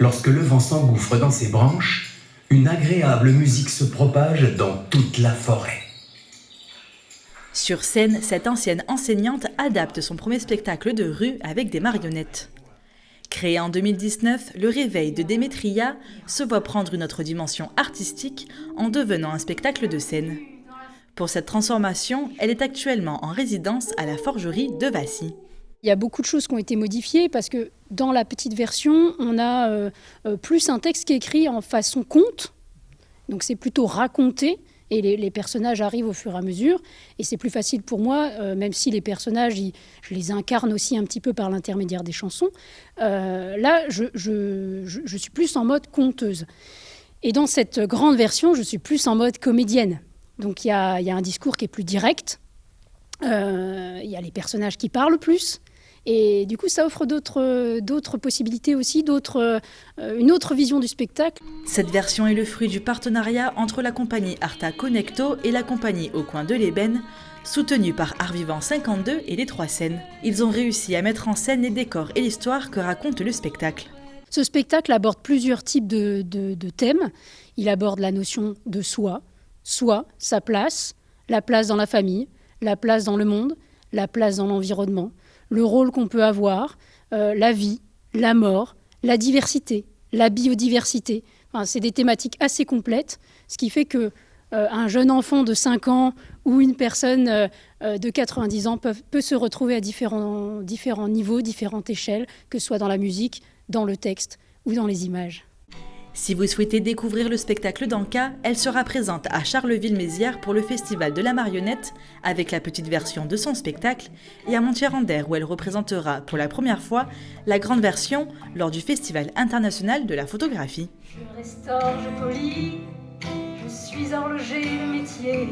Lorsque le vent s'engouffre dans ses branches, une agréable musique se propage dans toute la forêt. Sur scène, cette ancienne enseignante adapte son premier spectacle de rue avec des marionnettes. Créé en 2019, Le Réveil de Démétria se voit prendre une autre dimension artistique en devenant un spectacle de scène. Pour cette transformation, elle est actuellement en résidence à la Forgerie de Vassy. Il y a beaucoup de choses qui ont été modifiées parce que dans la petite version, on a plus un texte qui est écrit en façon conte. Donc c'est plutôt raconté et les personnages arrivent au fur et à mesure. Et c'est plus facile pour moi, même si les personnages, je les incarne aussi un petit peu par l'intermédiaire des chansons. Là, je suis plus en mode conteuse. Et dans cette grande version, je suis plus en mode comédienne. Donc il y a un discours qui est plus direct. Il y a les personnages qui parlent plus. Et du coup, ça offre d'autres possibilités aussi, une autre vision du spectacle. Cette version est le fruit du partenariat entre la compagnie Arta Connecto et la compagnie Au Coin de l'Ébène, soutenue par Art Vivant 52 et les Trois Scènes. Ils ont réussi à mettre en scène les décors et l'histoire que raconte le spectacle. Ce spectacle aborde plusieurs types de thèmes. Il aborde la notion de soi, sa place, la place dans la famille, la place dans le monde, la place dans l'environnement, le rôle qu'on peut avoir, la vie, la mort, la diversité, la biodiversité. Enfin, c'est des thématiques assez complètes, ce qui fait qu'un jeune enfant de 5 ans ou une personne de 90 ans peut se retrouver à différents niveaux, différentes échelles, que ce soit dans la musique, dans le texte ou dans les images. Si vous souhaitez découvrir le spectacle d'Anka, elle sera présente à Charleville-Mézières pour le Festival de la Marionnette avec la petite version de son spectacle et à Montier-en-Der où elle représentera pour la première fois la grande version lors du Festival international de la photographie. Je restaure, je polis, je suis horloger de métier.